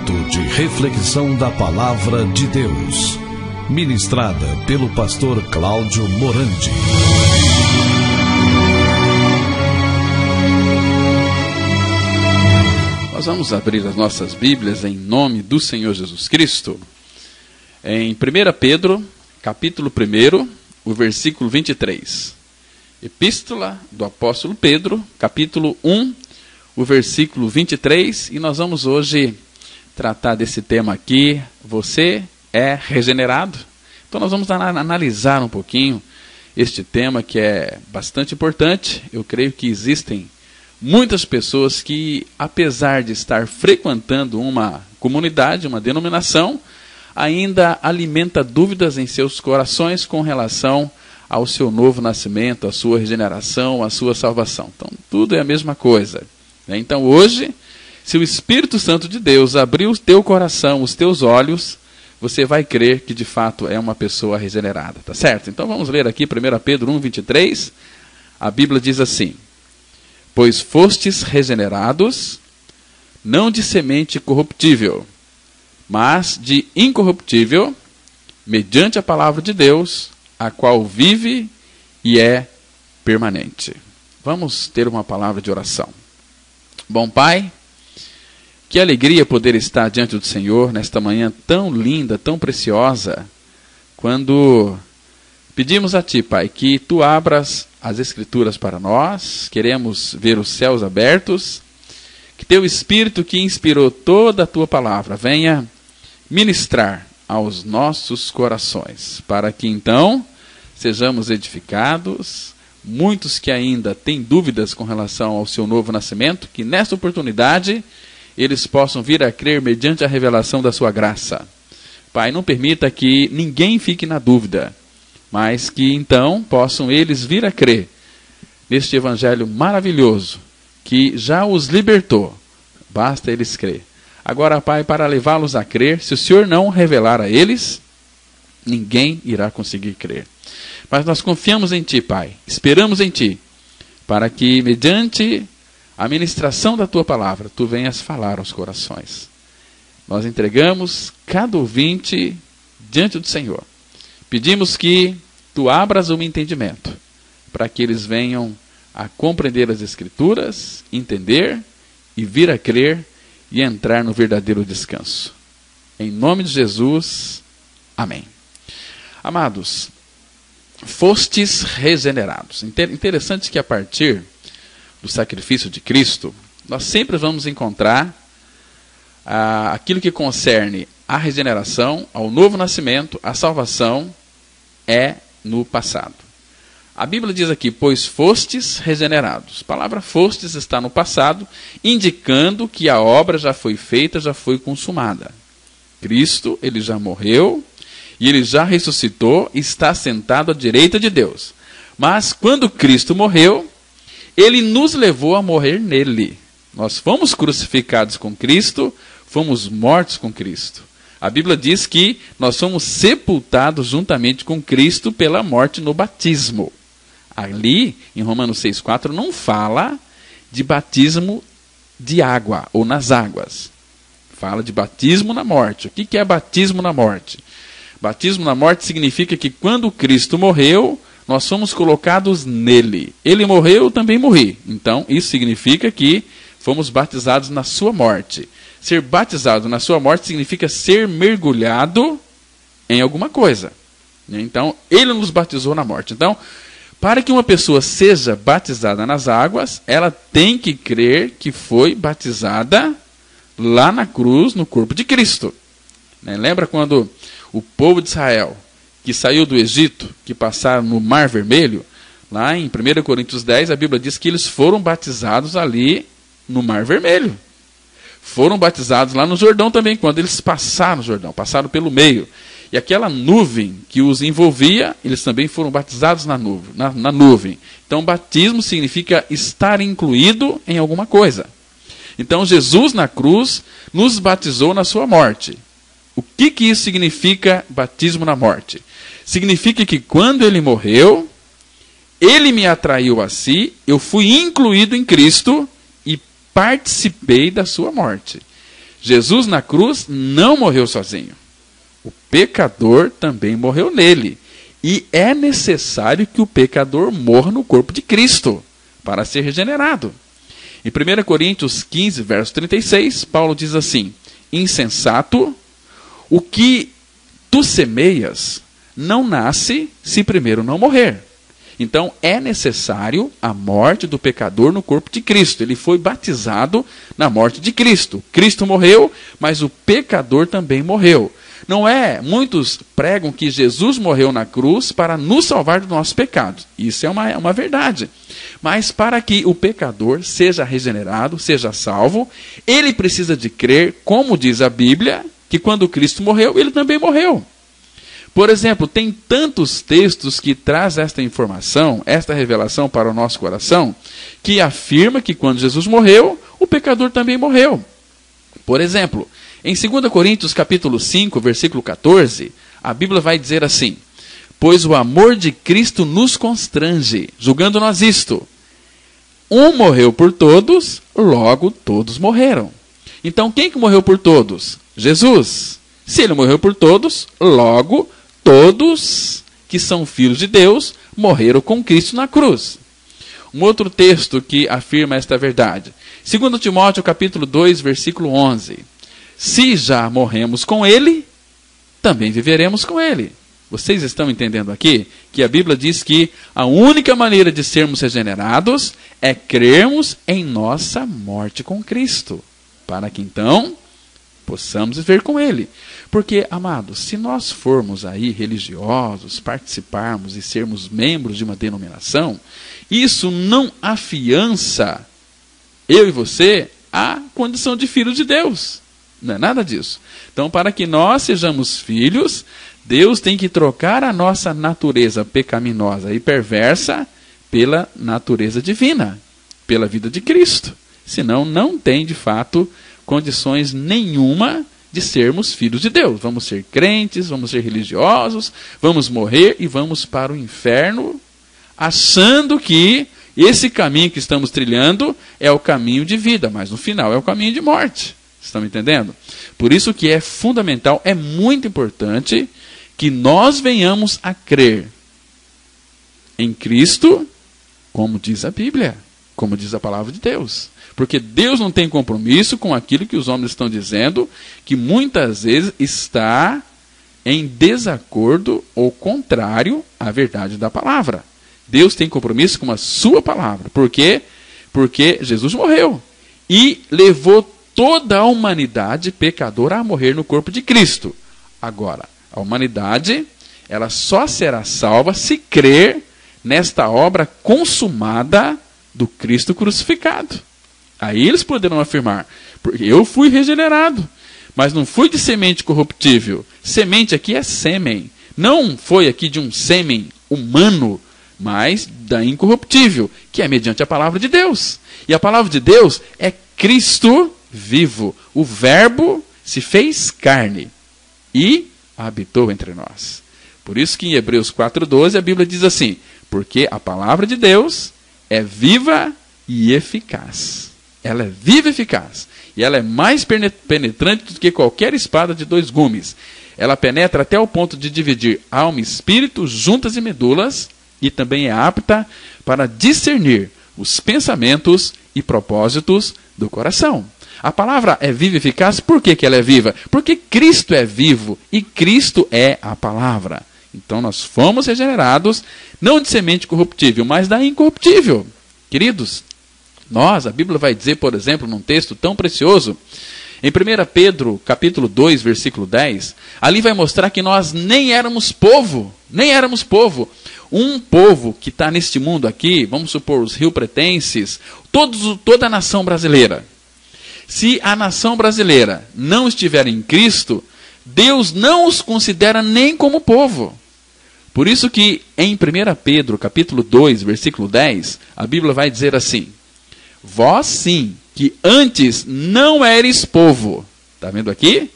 Momento de reflexão da Palavra de Deus, ministrada pelo pastor Cláudio Morandi. Nós vamos abrir as nossas Bíblias em nome do Senhor Jesus Cristo, em 1 Pedro, capítulo 1, o versículo 23. Epístola do apóstolo Pedro, capítulo 1, o versículo 23, e nós vamos hoje tratar desse tema aqui. Você é regenerado? Então nós vamos analisar um pouquinho este tema que é bastante importante. Eu creio que existem muitas pessoas que, apesar de estar frequentando uma comunidade, uma denominação, ainda alimenta dúvidas em seus corações com relação ao seu novo nascimento, à sua regeneração, à sua salvação. Então tudo é a mesma coisa. Então hoje, se o Espírito Santo de Deus abrir o teu coração, os teus olhos, você vai crer que de fato é uma pessoa regenerada, tá certo? Então vamos ler aqui 1 Pedro 1, 23, a Bíblia diz assim: pois fostes regenerados, não de semente corruptível, mas de incorruptível, mediante a palavra de Deus, a qual vive e é permanente. Vamos ter uma palavra de oração. Bom Pai, que alegria poder estar diante do Senhor nesta manhã tão linda, tão preciosa, quando pedimos a Ti, Pai, que Tu abras as Escrituras para nós. Queremos ver os céus abertos, que Teu Espírito que inspirou toda a Tua palavra venha ministrar aos nossos corações, para que então sejamos edificados. Muitos que ainda têm dúvidas com relação ao seu novo nascimento, que nesta oportunidade eles possam vir a crer mediante a revelação da sua graça. Pai, não permita que ninguém fique na dúvida, mas que então possam eles vir a crer neste evangelho maravilhoso que já os libertou. Basta eles crer. Agora, Pai, para levá-los a crer, se o Senhor não revelar a eles, ninguém irá conseguir crer. Mas nós confiamos em Ti, Pai, esperamos em Ti, para que, mediante a ministração da Tua palavra, Tu venhas falar aos corações. Nós entregamos cada ouvinte diante do Senhor. Pedimos que Tu abras o entendimento, para que eles venham a compreender as Escrituras, entender e vir a crer e entrar no verdadeiro descanso. Em nome de Jesus, amém. Amados, fostes regenerados. Interessante que a partir do sacrifício de Cristo, nós sempre vamos encontrar aquilo que concerne à regeneração, ao novo nascimento, à salvação, é no passado. A Bíblia diz aqui, pois fostes regenerados. A palavra fostes está no passado, indicando que a obra já foi feita, já foi consumada. Cristo, ele já morreu, e ele já ressuscitou e está sentado à direita de Deus. Mas quando Cristo morreu, ele nos levou a morrer nele. Nós fomos crucificados com Cristo, fomos mortos com Cristo. A Bíblia diz que nós fomos sepultados juntamente com Cristo pela morte no batismo. Ali, em Romanos 6,4, não fala de batismo de água ou nas águas. Fala de batismo na morte. O que é batismo na morte? Batismo na morte significa que quando Cristo morreu, nós fomos colocados nele. Ele morreu, eu também morri. Então, isso significa que fomos batizados na sua morte. Ser batizado na sua morte significa ser mergulhado em alguma coisa. Então, ele nos batizou na morte. Então, para que uma pessoa seja batizada nas águas, ela tem que crer que foi batizada lá na cruz, no corpo de Cristo. Lembra quando o povo de Israel, que saiu do Egito, que passaram no Mar Vermelho, lá em 1 Coríntios 10, a Bíblia diz que eles foram batizados ali no Mar Vermelho. Foram batizados lá no Jordão também, quando eles passaram no Jordão, passaram pelo meio. E aquela nuvem que os envolvia, eles também foram batizados na nuvem. Então, batismo significa estar incluído em alguma coisa. Então, Jesus na cruz nos batizou na sua morte. O que isso significa, batismo na morte? Significa que quando ele morreu, ele me atraiu a si, eu fui incluído em Cristo e participei da sua morte. Jesus na cruz não morreu sozinho. O pecador também morreu nele. E é necessário que o pecador morra no corpo de Cristo para ser regenerado. Em 1 Coríntios 15, verso 36, Paulo diz assim: insensato, o que tu semeias não nasce se primeiro não morrer. Então é necessário a morte do pecador no corpo de Cristo. Ele foi batizado na morte de Cristo. Cristo morreu, mas o pecador também morreu. Não é, muitos pregam que Jesus morreu na cruz para nos salvar dos nossos pecados. Isso é uma verdade. Mas para que o pecador seja regenerado, seja salvo, ele precisa de crer, como diz a Bíblia, que quando Cristo morreu, ele também morreu. Por exemplo, tem tantos textos que trazem esta informação, esta revelação para o nosso coração, que afirma que quando Jesus morreu, o pecador também morreu. Por exemplo, em 2 Coríntios capítulo 5, versículo 14, a Bíblia vai dizer assim: pois o amor de Cristo nos constrange, julgando nós isto: um morreu por todos, logo todos morreram. Então quem que morreu por todos? Jesus. Se ele morreu por todos, logo todos que são filhos de Deus morreram com Cristo na cruz. Um outro texto que afirma esta verdade. 2 Timóteo capítulo 2, versículo 11. Se já morremos com ele, também viveremos com ele. Vocês estão entendendo aqui que a Bíblia diz que a única maneira de sermos regenerados é crermos em nossa morte com Cristo, para que então possamos viver com ele. Porque, amados, se nós formos aí religiosos, participarmos e sermos membros de uma denominação, isso não afiança eu e você à condição de filhos de Deus. Não é nada disso. Então, para que nós sejamos filhos, Deus tem que trocar a nossa natureza pecaminosa e perversa pela natureza divina, pela vida de Cristo. Senão, não tem, de fato, condições nenhuma de sermos filhos de Deus. Vamos ser crentes, vamos ser religiosos, vamos morrer e vamos para o inferno, achando que esse caminho que estamos trilhando é o caminho de vida, mas no final é o caminho de morte. Estão me entendendo? Por isso que é fundamental, é muito importante que nós venhamos a crer em Cristo, como diz a Bíblia, como diz a palavra de Deus. Porque Deus não tem compromisso com aquilo que os homens estão dizendo, que muitas vezes está em desacordo ou contrário à verdade da palavra. Deus tem compromisso com a sua palavra. Por quê? Porque Jesus morreu e levou toda a humanidade pecadora a morrer no corpo de Cristo. Agora, a humanidade, ela só será salva se crer nesta obra consumada do Cristo crucificado. Aí eles poderão afirmar: porque eu fui regenerado, mas não fui de semente corruptível. Semente aqui é sêmen. Não foi aqui de um sêmen humano, mas da incorruptível, que é mediante a palavra de Deus. E a palavra de Deus é Cristo vivo. O Verbo se fez carne e habitou entre nós. Por isso que em Hebreus 4,12 a Bíblia diz assim: porque a palavra de Deus é viva e eficaz. Ela é viva e eficaz. E ela é mais penetrante do que qualquer espada de 2 gumes. Ela penetra até o ponto de dividir alma e espírito, juntas e medulas, e também é apta para discernir os pensamentos e propósitos do coração. A palavra é viva e eficaz. Por que ela é viva? Porque Cristo é vivo e Cristo é a palavra. Então nós fomos regenerados, não de semente corruptível, mas da incorruptível. Queridos, a Bíblia vai dizer, por exemplo, num texto tão precioso, em 1 Pedro, capítulo 2, versículo 10, ali vai mostrar que nós nem éramos povo. Um povo que está neste mundo aqui, vamos supor, os rio-pretenses, toda a nação brasileira. Se a nação brasileira não estiver em Cristo, Deus não os considera nem como povo. Por isso que em 1 Pedro, capítulo 2, versículo 10, a Bíblia vai dizer assim: vós sim, que antes não eres povo. Está vendo aqui?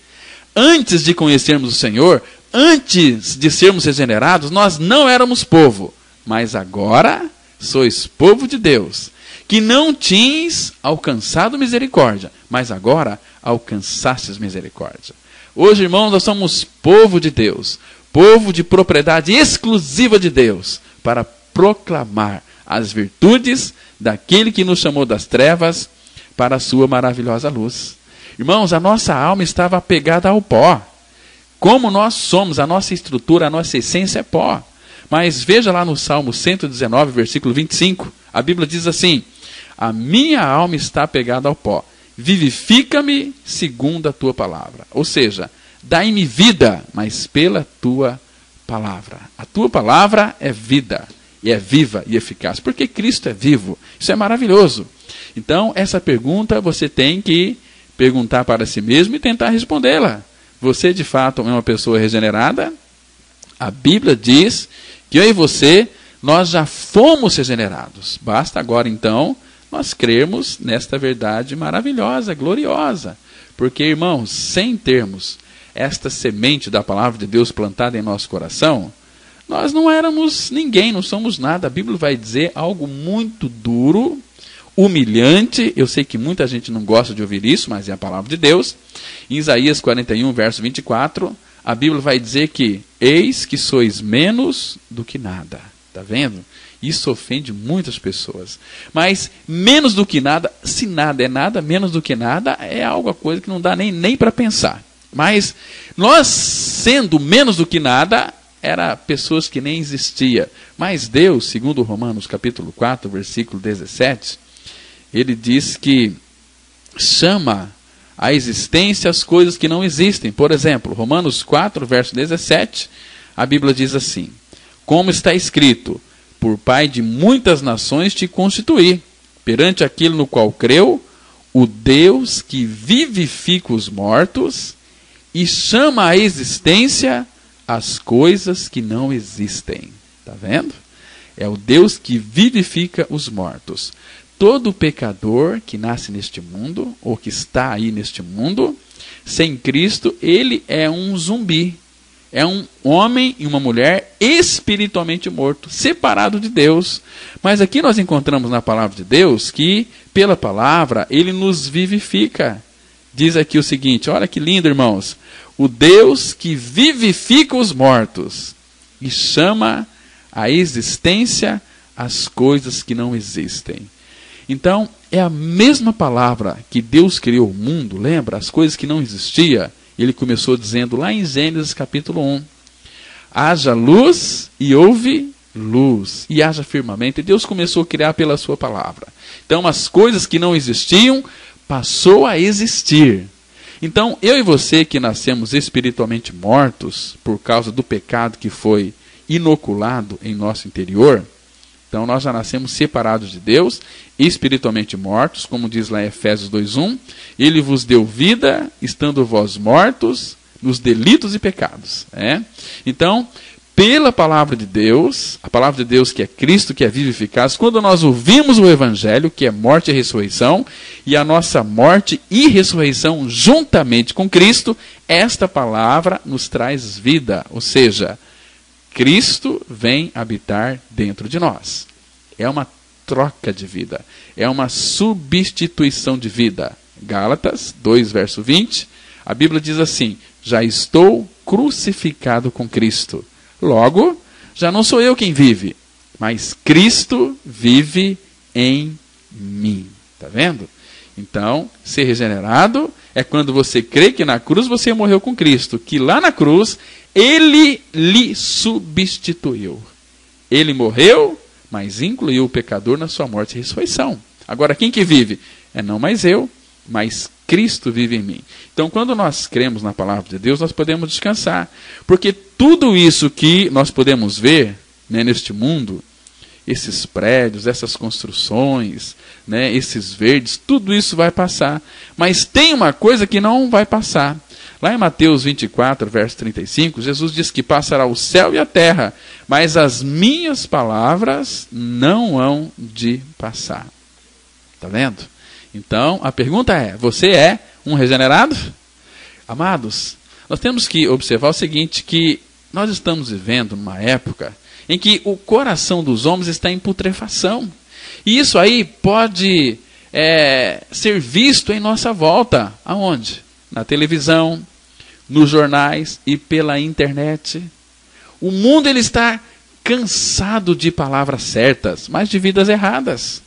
Antes de conhecermos o Senhor, antes de sermos regenerados, nós não éramos povo. Mas agora sois povo de Deus. que não tinhas alcançado misericórdia, mas agora alcançastes misericórdia. Hoje, irmãos, nós somos povo de Deus, povo de propriedade exclusiva de Deus, para proclamar as virtudes daquele que nos chamou das trevas para a sua maravilhosa luz. Irmãos, a nossa alma estava apegada ao pó. Como nós somos, a nossa estrutura, a nossa essência é pó. Mas veja lá no Salmo 119, versículo 25, a Bíblia diz assim: a minha alma está apegada ao pó, vivifica-me segundo a tua palavra. Ou seja, dai-me vida, mas pela tua palavra. A tua palavra é vida, e é viva e eficaz, porque Cristo é vivo. Isso é maravilhoso. Então, essa pergunta você tem que perguntar para si mesmo e tentar respondê-la. Você, de fato, é uma pessoa regenerada? A Bíblia diz que eu e você, nós já fomos regenerados. Basta agora, então, nós crermos nesta verdade maravilhosa, gloriosa. Porque, irmãos, sem termos esta semente da palavra de Deus plantada em nosso coração, nós não éramos ninguém, não somos nada. A Bíblia vai dizer algo muito duro, humilhante. Eu sei que muita gente não gosta de ouvir isso, mas é a palavra de Deus. Em Isaías 41, verso 24, a Bíblia vai dizer que eis que sois menos do que nada. Está vendo? Isso ofende muitas pessoas. Mas menos do que nada, se nada é nada, menos do que nada é algo, coisa que não dá nem para pensar. Mas nós, sendo menos do que nada, era pessoas que nem existia. Mas Deus, segundo Romanos capítulo 4, versículo 17, ele diz que chama a existência as coisas que não existem. Por exemplo, Romanos 4, verso 17, a Bíblia diz assim: como está escrito, por pai de muitas nações te constituí, perante aquele no qual creu, o Deus que vivifica os mortos e chama à existência as coisas que não existem. Está vendo? É o Deus que vivifica os mortos. Todo pecador que nasce neste mundo, ou que está aí neste mundo, sem Cristo, ele é um zumbi. É um homem e uma mulher espiritualmente morto, separado de Deus. Mas aqui nós encontramos na palavra de Deus que, pela palavra, ele nos vivifica. Diz aqui o seguinte, olha que lindo, irmãos. O Deus que vivifica os mortos e chama à existência as coisas que não existem. Então, é a mesma palavra que Deus criou o mundo, lembra? As coisas que não existiam. Ele começou dizendo lá em Gênesis capítulo 1, haja luz e houve luz, e haja firmamento. E Deus começou a criar pela sua palavra. Então, as coisas que não existiam, passou a existir. Então, eu e você que nascemos espiritualmente mortos, por causa do pecado que foi inoculado em nosso interior, então nós já nascemos separados de Deus, espiritualmente mortos, como diz lá em Efésios 2:1, ele vos deu vida, estando vós mortos nos delitos e pecados. Então, pela palavra de Deus, a palavra de Deus que é Cristo, que é vivo e eficaz, quando nós ouvimos o Evangelho, que é morte e ressurreição, e a nossa morte e ressurreição juntamente com Cristo, esta palavra nos traz vida, ou seja, Cristo vem habitar dentro de nós. É uma troca de vida. É uma substituição de vida. Gálatas 2, verso 20. A Bíblia diz assim: já estou crucificado com Cristo. Logo, já não sou eu quem vive, mas Cristo vive em mim. Está vendo? Então, ser regenerado é quando você crê que na cruz você morreu com Cristo, que lá na cruz ele lhe substituiu. Ele morreu, mas incluiu o pecador na sua morte e ressurreição. Agora, quem que vive? É não mais eu, mas Cristo vive em mim. Então, quando nós cremos na palavra de Deus, nós podemos descansar. Porque tudo isso que nós podemos ver, né, neste mundo, esses prédios, essas construções, né, esses verdes, tudo isso vai passar. Mas tem uma coisa que não vai passar. Lá em Mateus 24, verso 35, Jesus diz que passará o céu e a terra, mas as minhas palavras não hão de passar. Está vendo? Então, a pergunta é, você é um regenerado? Amados, nós temos que observar o seguinte, que nós estamos vivendo numa época em que o coração dos homens está em putrefação. E isso aí pode ser visto em nossa volta. Aonde? Na televisão, nos jornais e pela internet. O mundo ele está cansado de palavras certas, mas de vidas erradas.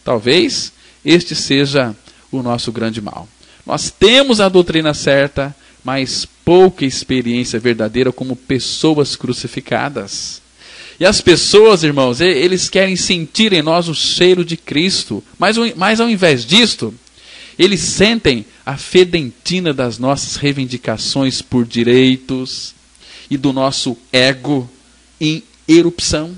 Talvez este seja o nosso grande mal. Nós temos a doutrina certa, mas pouca experiência verdadeira como pessoas crucificadas. E as pessoas, irmãos, eles querem sentir em nós o cheiro de Cristo, mas ao invés disto, eles sentem a fedentina das nossas reivindicações por direitos e do nosso ego em erupção.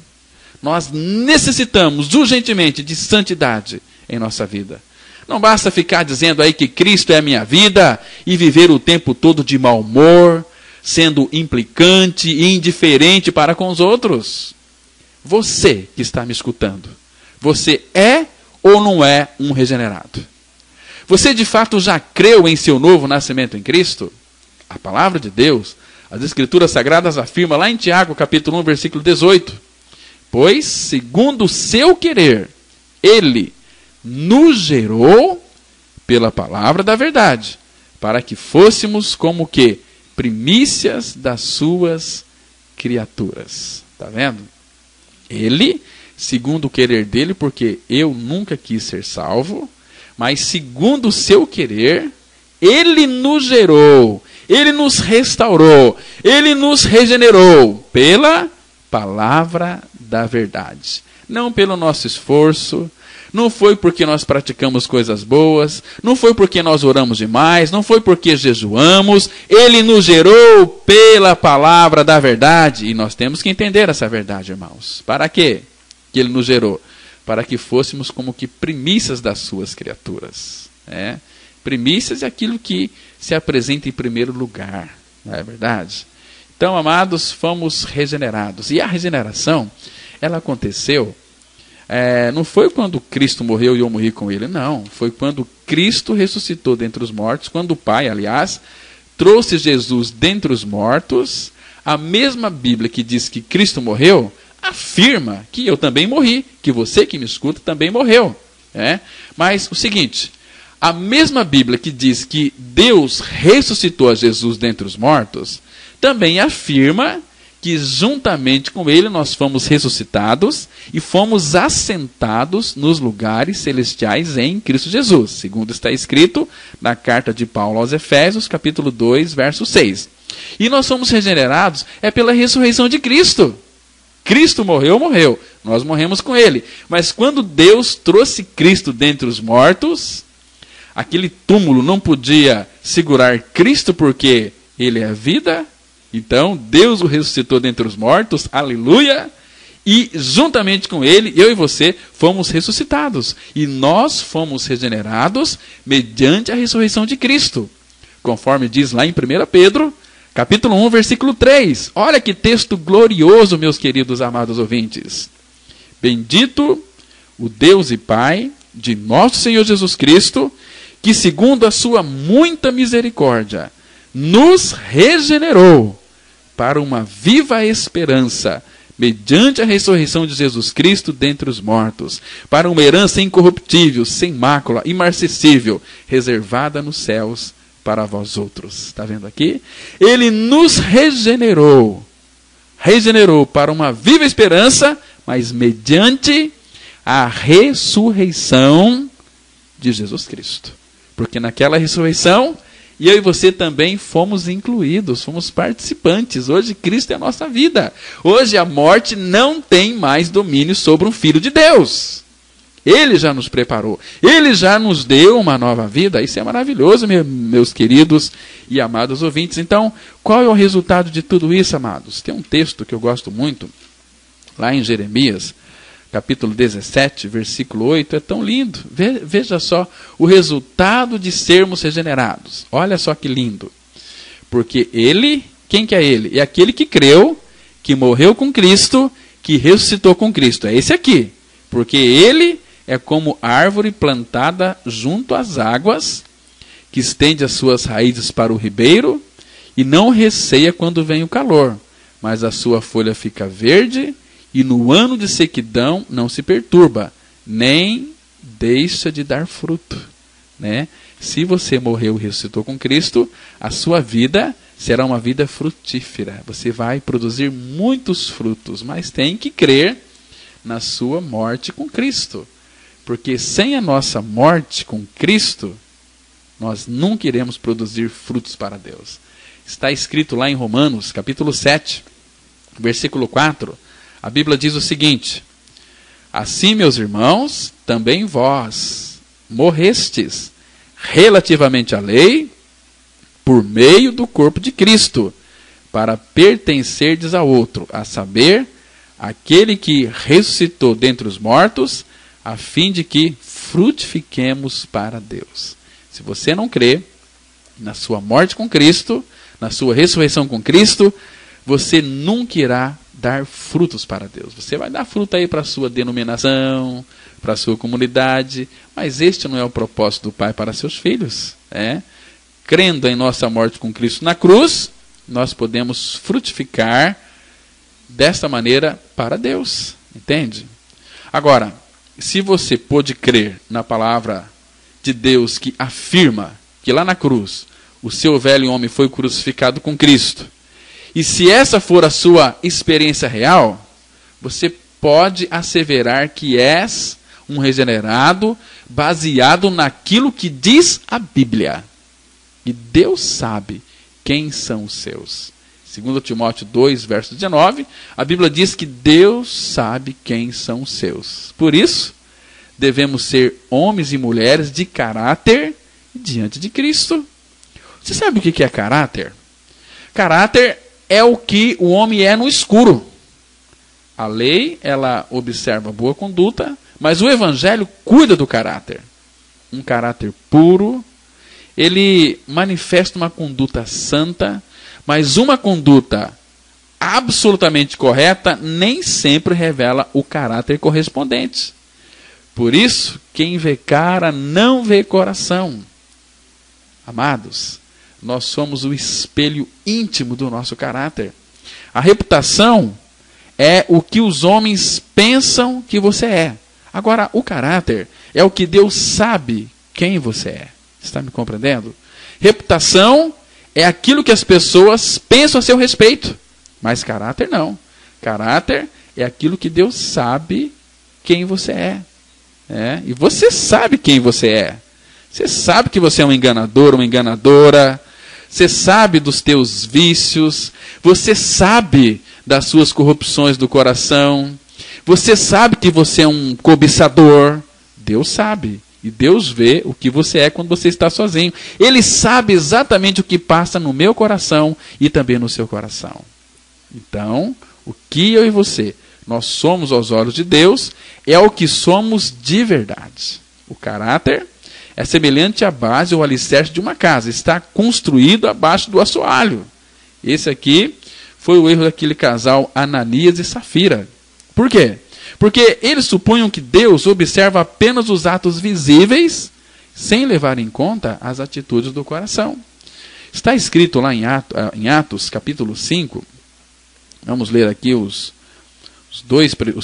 Nós necessitamos urgentemente de santidade em nossa vida. Não basta ficar dizendo aí que Cristo é a minha vida e viver o tempo todo de mau humor, sendo implicante e indiferente para com os outros. Você que está me escutando, você é ou não é um regenerado? Você de fato já creu em seu novo nascimento em Cristo? A palavra de Deus, as Escrituras Sagradas afirma lá em Tiago, capítulo 1, versículo 18. Pois, segundo o seu querer, Ele nos gerou pela palavra da verdade, para que fôssemos como que primícias das suas criaturas. Está vendo? Ele, segundo o querer dele, porque eu nunca quis ser salvo, mas segundo o seu querer, Ele nos gerou, Ele nos restaurou, Ele nos regenerou pela palavra da verdade. Não pelo nosso esforço, não foi porque nós praticamos coisas boas, não foi porque nós oramos demais, não foi porque jejuamos. Ele nos gerou pela palavra da verdade. E nós temos que entender essa verdade, irmãos. Para quê que Ele nos gerou? Para que fôssemos como que primícias das suas criaturas. Primícias é aquilo que se apresenta em primeiro lugar. Não é verdade? Então, amados, fomos regenerados. E a regeneração, ela aconteceu... não foi quando Cristo morreu e eu morri com Ele, não. Foi quando Cristo ressuscitou dentre os mortos, quando o Pai, aliás, trouxe Jesus dentre os mortos. A mesma Bíblia que diz que Cristo morreu, afirma que eu também morri, que você que me escuta também morreu. Mas o seguinte, a mesma Bíblia que diz que Deus ressuscitou a Jesus dentre os mortos, também afirma que juntamente com Ele nós fomos ressuscitados e fomos assentados nos lugares celestiais em Cristo Jesus, segundo está escrito na carta de Paulo aos Efésios, capítulo 2, verso 6. E nós somos regenerados pela ressurreição de Cristo. Cristo morreu, nós morremos com Ele. Mas quando Deus trouxe Cristo dentre os mortos, aquele túmulo não podia segurar Cristo porque Ele é a vida. Então, Deus o ressuscitou dentre os mortos, aleluia, e juntamente com Ele, eu e você, fomos ressuscitados. E nós fomos regenerados mediante a ressurreição de Cristo. Conforme diz lá em 1 Pedro, capítulo 1, versículo 3. Olha que texto glorioso, meus queridos amados ouvintes. Bendito o Deus e Pai de nosso Senhor Jesus Cristo, que segundo a sua muita misericórdia, nos regenerou para uma viva esperança, mediante a ressurreição de Jesus Cristo dentre os mortos, para uma herança incorruptível, sem mácula, imarcessível, reservada nos céus para vós outros. Está vendo aqui? Ele nos regenerou para uma viva esperança, mas mediante a ressurreição de Jesus Cristo. Porque naquela ressurreição, e eu e você também fomos incluídos, fomos participantes. Hoje Cristo é a nossa vida. Hoje a morte não tem mais domínio sobre um filho de Deus. Ele já nos preparou. Ele já nos deu uma nova vida. Isso é maravilhoso, meus queridos e amados ouvintes. Então, qual é o resultado de tudo isso, amados? Tem um texto que eu gosto muito, lá em Jeremias, capítulo 17, versículo 8, é tão lindo. Veja só o resultado de sermos regenerados. Olha só que lindo. Porque Ele, quem que é Ele? É aquele que creu, que morreu com Cristo, que ressuscitou com Cristo. É esse aqui. Porque Ele é como árvore plantada junto às águas, que estende as suas raízes para o ribeiro, e não receia quando vem o calor, mas a sua folha fica verde, e no ano de sequidão não se perturba, nem deixa de dar fruto, né? Se você morreu e ressuscitou com Cristo, a sua vida será uma vida frutífera. Você vai produzir muitos frutos, mas tem que crer na sua morte com Cristo. Porque sem a nossa morte com Cristo, nós nunca iremos produzir frutos para Deus. Está escrito lá em Romanos, capítulo 7, versículo 4, a Bíblia diz o seguinte: assim, meus irmãos, também vós morrestes relativamente à lei, por meio do corpo de Cristo, para pertencerdes a outro, a saber, aquele que ressuscitou dentre os mortos, a fim de que frutifiquemos para Deus. Se você não crê na sua morte com Cristo, na sua ressurreição com Cristo, você nunca irá dar frutos para Deus. Você vai dar fruto aí para a sua denominação, para a sua comunidade, mas este não é o propósito do Pai para seus filhos. Crendo em nossa morte com Cristo na cruz, nós podemos frutificar desta maneira para Deus. Entende? Agora, se você pôde crer na palavra de Deus que afirma que lá na cruz o seu velho homem foi crucificado com Cristo, e se essa for a sua experiência real, você pode asseverar que és um regenerado baseado naquilo que diz a Bíblia. E Deus sabe quem são os seus. 2 Timóteo 2, verso 19, a Bíblia diz que Deus sabe quem são os seus. Por isso, devemos ser homens e mulheres de caráter diante de Cristo. Você sabe o que é caráter? Caráter é o que o homem é no escuro. A lei, ela observa a boa conduta, mas o Evangelho cuida do caráter. Um caráter puro, ele manifesta uma conduta santa, mas uma conduta absolutamente correta nem sempre revela o caráter correspondente. Por isso, quem vê cara não vê coração. Amados, nós somos o espelho íntimo do nosso caráter. A reputação é o que os homens pensam que você é. Agora, o caráter é o que Deus sabe quem você é. Você está me compreendendo? Reputação é aquilo que as pessoas pensam a seu respeito. Mas caráter não. Caráter é aquilo que Deus sabe quem você é. E você sabe quem você é. Você sabe que você é um enganador, uma enganadora. Você sabe dos teus vícios. Você sabe das suas corrupções do coração. Você sabe que você é um cobiçador. Deus sabe. E Deus vê o que você é quando você está sozinho. Ele sabe exatamente o que passa no meu coração e também no seu coração. Então, o que eu e você, nós somos aos olhos de Deus, é o que somos de verdade. O caráter é semelhante à base ou alicerce de uma casa. Está construído abaixo do assoalho. Esse aqui foi o erro daquele casal Ananias e Safira. Por quê? Porque eles supunham que Deus observa apenas os atos visíveis, sem levar em conta as atitudes do coração. Está escrito lá em Atos, capítulo 5, vamos ler aqui os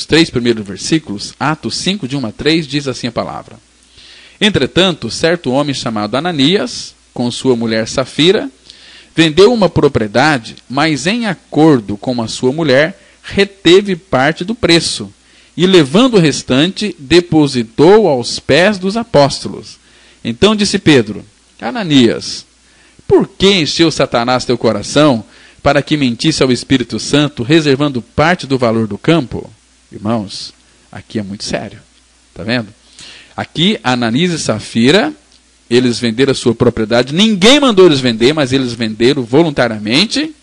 3 primeiros versículos. Atos 5, de 1 a 3, diz assim a palavra: entretanto, certo homem chamado Ananias, com sua mulher Safira, vendeu uma propriedade, mas em acordo com a sua mulher, reteve parte do preço, e levando o restante, depositou aos pés dos apóstolos. Então disse Pedro: Ananias, por que encheu Satanás teu coração, para que mentisse ao Espírito Santo, reservando parte do valor do campo? Irmãos, aqui é muito sério. Está vendo? Aqui, Ananias e Safira, eles venderam a sua propriedade. Ninguém mandou eles vender, mas eles venderam voluntariamente.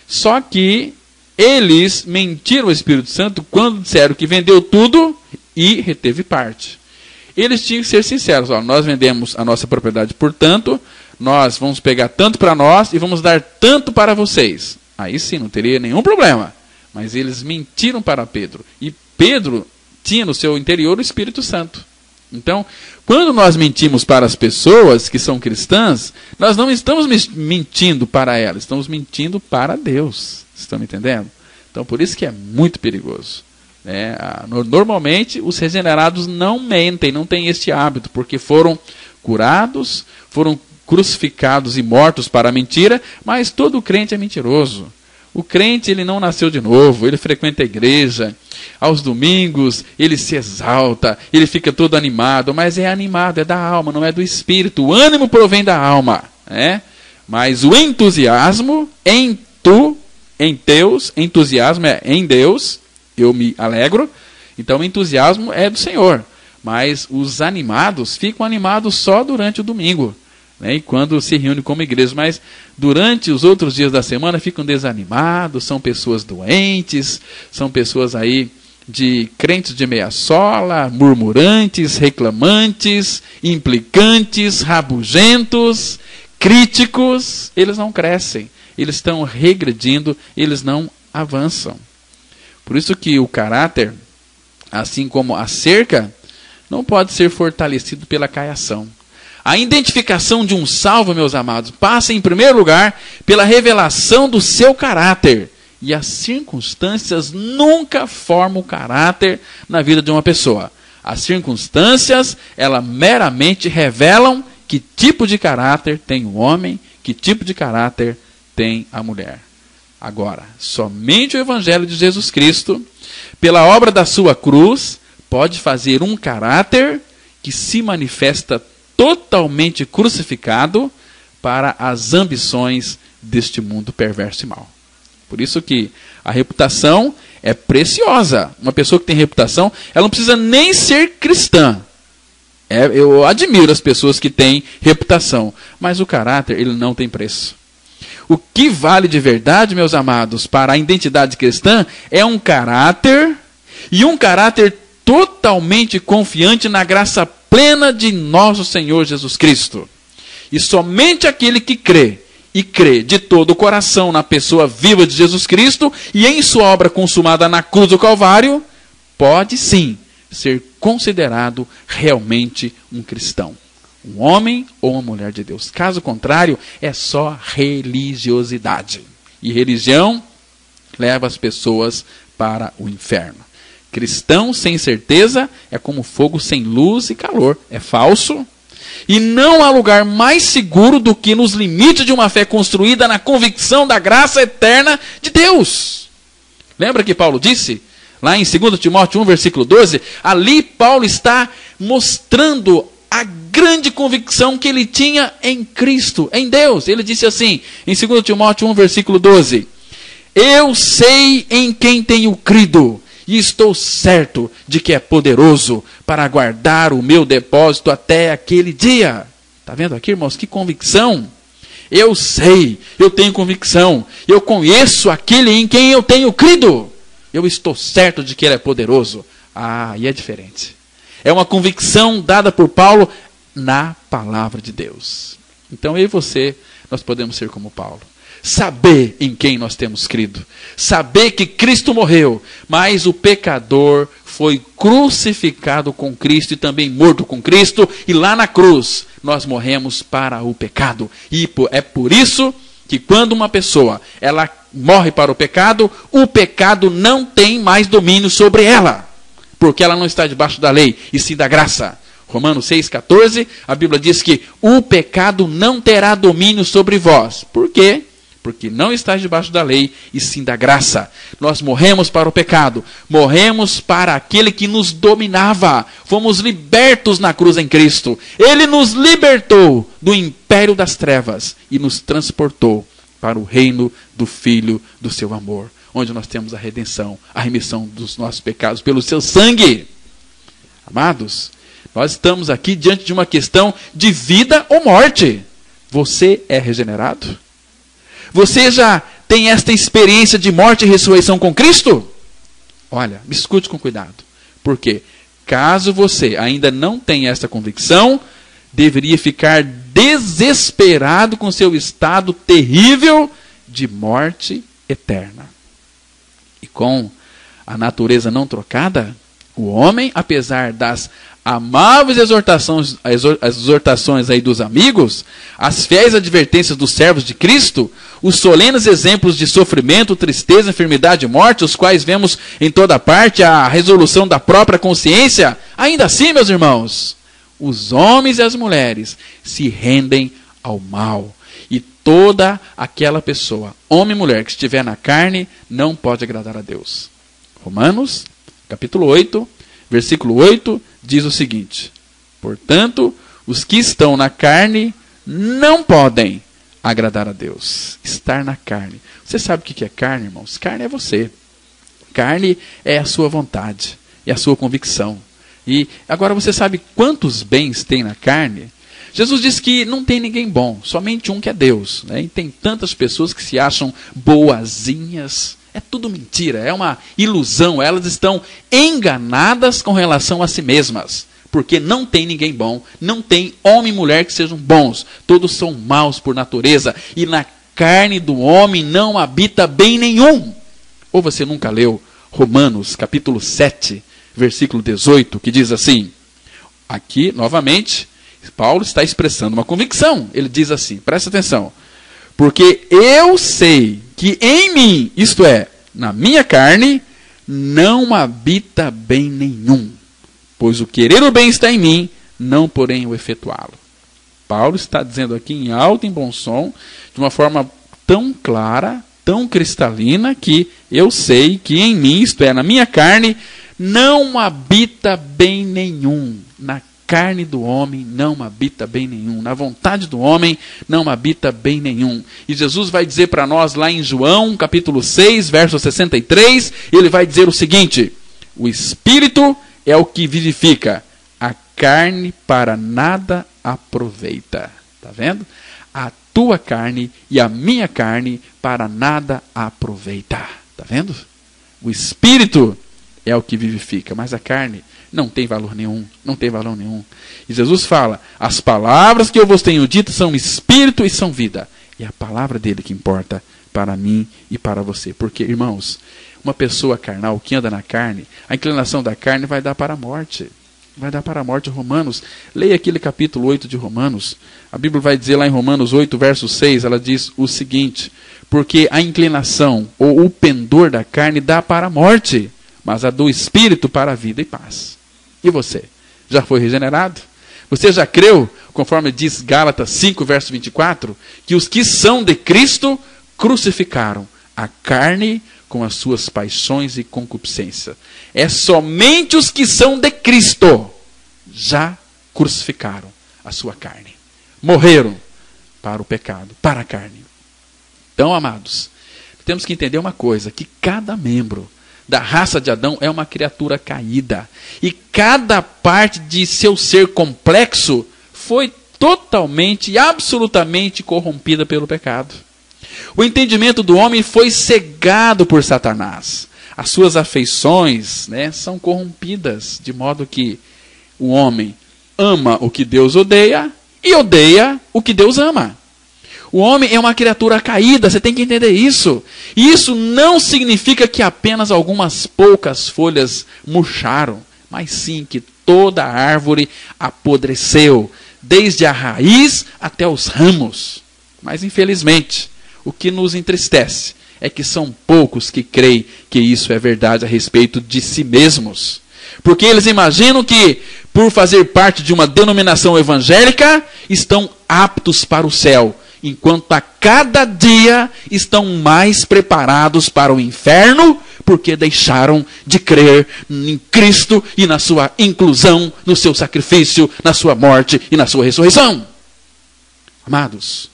Só que eles mentiram ao Espírito Santo quando disseram que vendeu tudo e reteve parte. Eles tinham que ser sinceros. Nós vendemos a nossa propriedade, portanto, nós vamos pegar tanto para nós e vamos dar tanto para vocês. Aí sim, não teria nenhum problema. Mas eles mentiram para Pedro. E Pedro tinha no seu interior o Espírito Santo. Então, quando nós mentimos para as pessoas que são cristãs, nós não estamos mentindo para elas, estamos mentindo para Deus. Estão me entendendo? Então, por isso que é muito perigoso. Normalmente, os regenerados não mentem, não têm este hábito, porque foram curados, foram crucificados e mortos para a mentira, mas todo crente é mentiroso. O crente, ele não nasceu de novo, ele frequenta a igreja, aos domingos ele se exalta, ele fica todo animado, mas é animado, é da alma, não é do espírito. O ânimo provém da alma, mas o entusiasmo em Deus, entusiasmo é em Deus, eu me alegro, então o entusiasmo é do Senhor, mas os animados ficam animados só durante o domingo, e quando se reúne como igreja, mas durante os outros dias da semana ficam desanimados, são pessoas doentes, são pessoas aí de crentes de meia sola, murmurantes, reclamantes, implicantes, rabugentos, críticos. Eles não crescem, eles estão regredindo, eles não avançam. Por isso que o caráter, assim como a cerca, não pode ser fortalecido pela caiação. A identificação de um salvo, meus amados, passa em primeiro lugar pela revelação do seu caráter. E as circunstâncias nunca formam o caráter na vida de uma pessoa. As circunstâncias, elas meramente revelam que tipo de caráter tem o homem, que tipo de caráter tem a mulher. Agora, somente o Evangelho de Jesus Cristo, pela obra da sua cruz, pode fazer um caráter que se manifesta totalmente crucificado para as ambições deste mundo perverso e mau. Por isso que a reputação é preciosa. Uma pessoa que tem reputação, ela não precisa nem ser cristã. Eu admiro as pessoas que têm reputação, mas o caráter, ele não tem preço. O que vale de verdade, meus amados, para a identidade cristã é um caráter, e um caráter totalmente confiante na graça plena de nosso Senhor Jesus Cristo. E somente aquele que crê, e crê de todo o coração na pessoa viva de Jesus Cristo e em sua obra consumada na cruz do Calvário, pode sim ser considerado realmente um cristão. Um homem ou uma mulher de Deus. Caso contrário, é só religiosidade. E religião leva as pessoas para o inferno. Cristão sem certeza é como fogo sem luz e calor. É falso. E não há lugar mais seguro do que nos limites de uma fé construída na convicção da graça eterna de Deus. Lembra que Paulo disse? Lá em 2 Timóteo 1, versículo 12. Ali Paulo está mostrando a grande convicção que ele tinha em Cristo, em Deus. Ele disse assim, em 2 Timóteo 1, versículo 12. Eu sei em quem tenho crido, e estou certo de que é poderoso para guardar o meu depósito até aquele dia. Está vendo aqui, irmãos? Que convicção. Eu sei, eu tenho convicção. Eu conheço aquele em quem eu tenho crido. Eu estou certo de que ele é poderoso. Ah, e é diferente. É uma convicção dada por Paulo na palavra de Deus. Então eu e você, nós podemos ser como Paulo. Saber em quem nós temos crido. Saber que Cristo morreu, mas o pecador foi crucificado com Cristo e também morto com Cristo. E lá na cruz nós morremos para o pecado. E é por isso que quando uma pessoa ela morre para o pecado não tem mais domínio sobre ela. Porque ela não está debaixo da lei, e sim da graça. Romanos 6,14, a Bíblia diz que o pecado não terá domínio sobre vós. Por quê? Porque não está debaixo da lei, e sim da graça. Nós morremos para o pecado, morremos para aquele que nos dominava. Fomos libertos na cruz em Cristo. Ele nos libertou do império das trevas e nos transportou para o reino do Filho do seu amor, onde nós temos a redenção, a remissão dos nossos pecados pelo seu sangue. Amados, nós estamos aqui diante de uma questão de vida ou morte. Você é regenerado? Você já tem esta experiência de morte e ressurreição com Cristo? Olha, me escute com cuidado. Porque caso você ainda não tenha esta convicção, deveria ficar desesperado com seu estado terrível de morte eterna. E com a natureza não trocada, o homem, apesar das amáveis exortações, as exortações aí dos amigos, as fiéis advertências dos servos de Cristo, os solenes exemplos de sofrimento, tristeza, enfermidade e morte, os quais vemos em toda parte, a resolução da própria consciência, ainda assim, meus irmãos, os homens e as mulheres se rendem ao mal. E toda aquela pessoa, homem e mulher, que estiver na carne, não pode agradar a Deus. Romanos, capítulo 8, versículo 8, diz o seguinte: portanto, os que estão na carne não podem agradar a Deus. Estar na carne. Você sabe o que é carne, irmãos? Carne é você. Carne é a sua vontade, é a sua convicção. E agora você sabe quantos bens tem na carne? Jesus disse que não tem ninguém bom, somente um que é Deus. Né? E tem tantas pessoas que se acham boazinhas. É tudo mentira, é uma ilusão. Elas estão enganadas com relação a si mesmas. Porque não tem ninguém bom, não tem homem e mulher que sejam bons. Todos são maus por natureza. E na carne do homem não habita bem nenhum. Ou você nunca leu Romanos, capítulo 7, versículo 18, que diz assim. Aqui, novamente, Paulo está expressando uma convicção. Ele diz assim, presta atenção. Porque eu sei que em mim, isto é, na minha carne, não habita bem nenhum. Pois o querer o bem está em mim, não porém o efetuá-lo. Paulo está dizendo aqui em alto e em bom som, de uma forma tão clara, tão cristalina, que eu sei que em mim, isto é, na minha carne, não habita bem nenhum. Na carne do homem não habita bem nenhum. Na vontade do homem não habita bem nenhum. E Jesus vai dizer para nós lá em João, capítulo 6, verso 63, ele vai dizer o seguinte: o Espírito é o que vivifica, a carne para nada aproveita. Está vendo? A tua carne e a minha carne para nada aproveita. Está vendo? O Espírito é o que vivifica, mas a carne não tem valor nenhum, não tem valor nenhum. E Jesus fala, as palavras que eu vos tenho dito são espírito e são vida. E é a palavra dele que importa para mim e para você. Porque, irmãos, uma pessoa carnal que anda na carne, a inclinação da carne vai dar para a morte. Vai dar para a morte. Romanos, leia aquele capítulo 8 de Romanos. A Bíblia vai dizer lá em Romanos 8, verso 6, ela diz o seguinte: porque a inclinação ou o pendor da carne dá para a morte, mas a do Espírito para a vida e paz. E você? Já foi regenerado? Você já creu, conforme diz Gálatas 5, verso 24, que os que são de Cristo crucificaram a carne com as suas paixões e concupiscência. É somente os que são de Cristo já crucificaram a sua carne. Morreram para o pecado, para a carne. Então, amados, temos que entender uma coisa, que cada membro da raça de Adão é uma criatura caída. E cada parte de seu ser complexo foi totalmente e absolutamente corrompida pelo pecado. O entendimento do homem foi cegado por Satanás. As suas afeições, são corrompidas, de modo que o homem ama o que Deus odeia e odeia o que Deus ama. O homem é uma criatura caída, você tem que entender isso. E isso não significa que apenas algumas poucas folhas murcharam, mas sim que toda a árvore apodreceu, desde a raiz até os ramos. Mas, infelizmente, o que nos entristece é que são poucos que creem que isso é verdade a respeito de si mesmos. Porque eles imaginam que, por fazer parte de uma denominação evangélica, estão aptos para o céu, enquanto a cada dia estão mais preparados para o inferno, porque deixaram de crer em Cristo e na sua inclusão, no seu sacrifício, na sua morte e na sua ressurreição. Amados,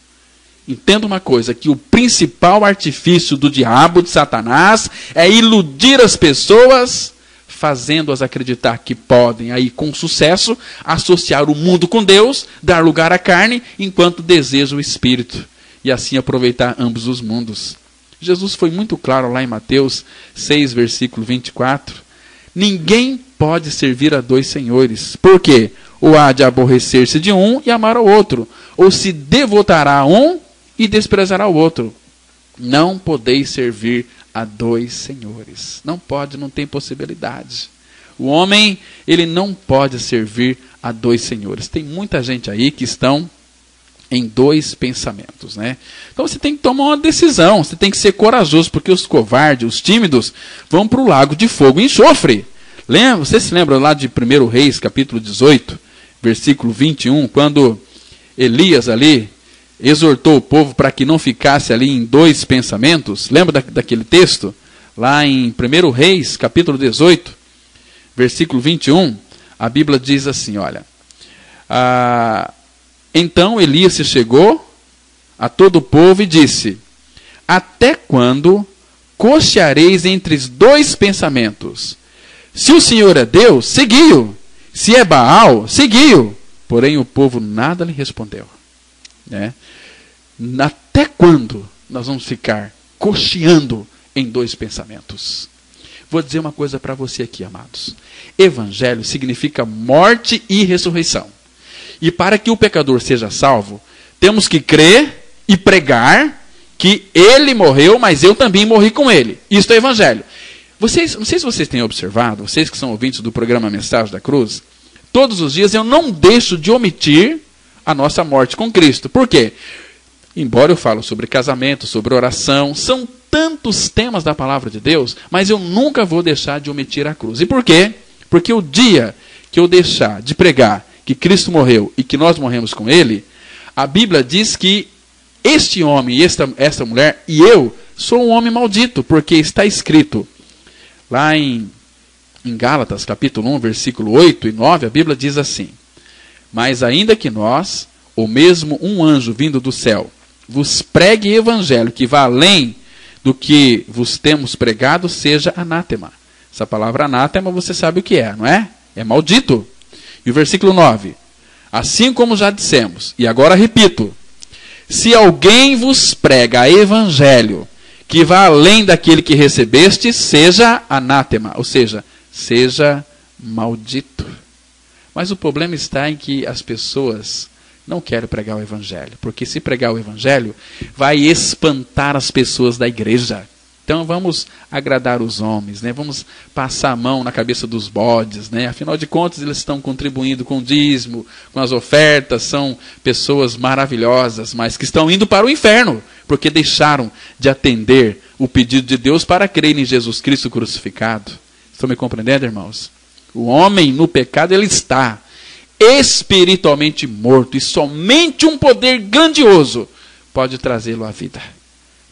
entenda uma coisa, que o principal artifício do diabo, de Satanás, é iludir as pessoas, fazendo-as acreditar que podem, aí com sucesso, associar o mundo com Deus, dar lugar à carne, enquanto deseja o Espírito, e assim aproveitar ambos os mundos. Jesus foi muito claro lá em Mateus 6, versículo 24. Ninguém pode servir a dois senhores. Por quê? Ou há de aborrecer-se de um e amar ao outro, ou se devotará a um e desprezará o outro. Não podeis servir a dois senhores. Não pode, não tem possibilidade. O homem, ele não pode servir a dois senhores. Tem muita gente aí que estão em dois pensamentos, né? Então você tem que tomar uma decisão, você tem que ser corajoso, porque os covardes, os tímidos, vão para o lago de fogo e enxofre. Você se lembra lá de 1 Reis, capítulo 18, versículo 21, quando Elias ali exortou o povo para que não ficasse ali em dois pensamentos? Lembra daquele texto? Lá em 1 Reis, capítulo 18, versículo 21, a Bíblia diz assim, olha... Então Elias se chegou a todo o povo e disse: até quando cocheareis entre os dois pensamentos? Se o Senhor é Deus, segui-o. Se é Baal, segui-o. Porém o povo nada lhe respondeu. Né? Até quando nós vamos ficar cocheando em dois pensamentos? Vou dizer uma coisa para você aqui, amados. Evangelho significa morte e ressurreição. E para que o pecador seja salvo, temos que crer e pregar que ele morreu, mas eu também morri com ele. Isto é evangelho. Não sei se vocês têm observado, vocês que são ouvintes do programa Mensagem da Cruz, todos os dias eu não deixo de omitir a nossa morte com Cristo. Por quê? Embora eu falo sobre casamento, sobre oração, são tantos temas da palavra de Deus, mas eu nunca vou deixar de omitir a cruz. E por quê? Porque o dia que eu deixar de pregar que Cristo morreu e que nós morremos com ele, a Bíblia diz que este homem e esta mulher e eu sou um homem maldito, porque está escrito lá em Gálatas, capítulo 1, versículo 8 e 9, a Bíblia diz assim: mas ainda que nós, ou mesmo um anjo vindo do céu, vos pregue evangelho que vá além do que vos temos pregado, seja anátema. Essa palavra anátema você sabe o que é, não é? É maldito. E o versículo 9: assim como já dissemos, e agora repito, se alguém vos prega evangelho que vá além daquele que recebeste, seja anátema, ou seja, seja maldito. Mas o problema está em que as pessoas não querem pregar o evangelho, porque se pregar o evangelho, vai espantar as pessoas da igreja. Então vamos agradar os homens, né? Vamos passar a mão na cabeça dos bodes, né? Afinal de contas eles estão contribuindo com o dízimo, com as ofertas, são pessoas maravilhosas, mas que estão indo para o inferno, porque deixaram de atender o pedido de Deus para crer em Jesus Cristo crucificado. Estão me compreendendo, irmãos? O homem no pecado ele está espiritualmente morto, e somente um poder grandioso pode trazê-lo à vida.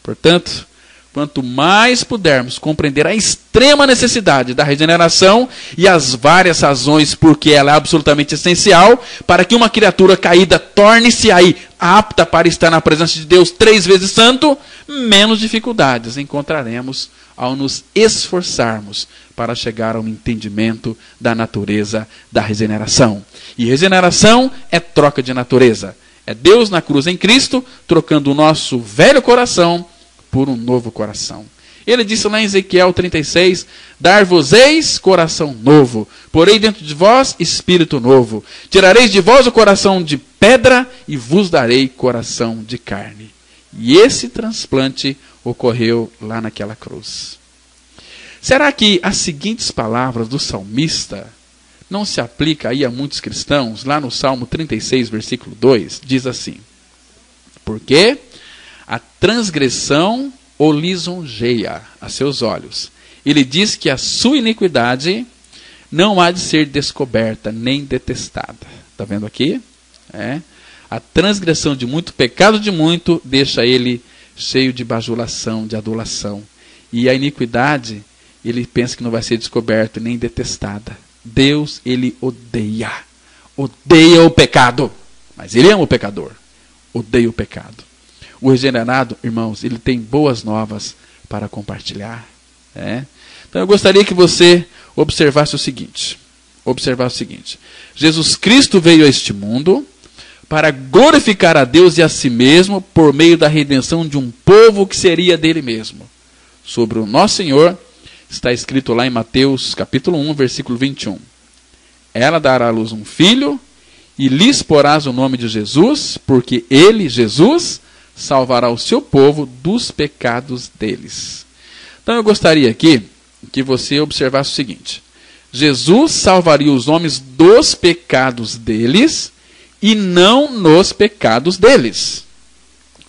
Portanto, quanto mais pudermos compreender a extrema necessidade da regeneração e as várias razões porque ela é absolutamente essencial para que uma criatura caída torne-se aí apta para estar na presença de Deus 3 vezes santo, menos dificuldades encontraremos ao nos esforçarmos para chegar ao entendimento da natureza da regeneração. E regeneração é troca de natureza. É Deus na cruz em Cristo, trocando o nosso velho coração por um novo coração. Ele disse lá em Ezequiel 36, dar-vos-eis coração novo, porei dentro de vós espírito novo, tirareis de vós o coração de pedra e vos darei coração de carne. E esse transplante ocorreu lá naquela cruz. Será que as seguintes palavras do salmista não se aplicam aí a muitos cristãos? Lá no Salmo 36, versículo 2, diz assim: porque a transgressão o lisonjeia a seus olhos. Ele diz que a sua iniquidade não há de ser descoberta nem detestada. Está vendo aqui? A transgressão de muito, o pecado de muito, deixa ele cheio de bajulação, de adulação. E a iniquidade, ele pensa que não vai ser descoberta nem detestada. Deus, ele odeia o pecado. Mas ele ama o pecador. Odeia o pecado. O regenerado, irmãos, ele tem boas novas para compartilhar. Então eu gostaria que você observasse o seguinte. Jesus Cristo veio a este mundo para glorificar a Deus e a si mesmo por meio da redenção de um povo que seria dele mesmo. Sobre o nosso Senhor, está escrito lá em Mateus capítulo 1, versículo 21. Ela dará à luz um filho e lhes porás o nome de Jesus, porque ele, Jesus, salvará o seu povo dos pecados deles. Então eu gostaria aqui que você observasse o seguinte. Jesus salvaria os homens dos pecados deles e não nos pecados deles.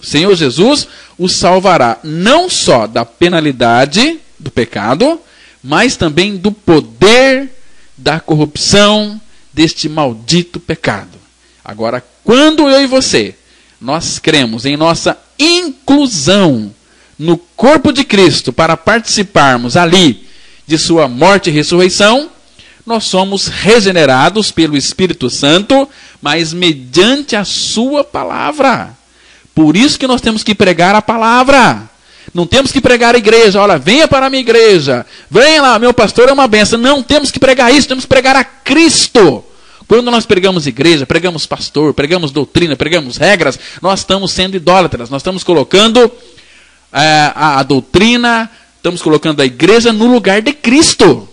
O Senhor Jesus os salvará não só da penalidade do pecado, mas também do poder da corrupção deste maldito pecado. Agora, quando eu e você, nós cremos em nossa inclusão no corpo de Cristo para participarmos ali de sua morte e ressurreição, nós somos regenerados pelo Espírito Santo, mas mediante a sua palavra. Por isso que nós temos que pregar a palavra. Não temos que pregar a igreja. Olha, venha para a minha igreja. Venha lá, meu pastor é uma benção. Não temos que pregar isso, temos que pregar a Cristo. Quando nós pregamos igreja, pregamos pastor, pregamos doutrina, pregamos regras, nós estamos sendo idólatras. Nós estamos colocando a doutrina, estamos colocando a igreja no lugar de Cristo.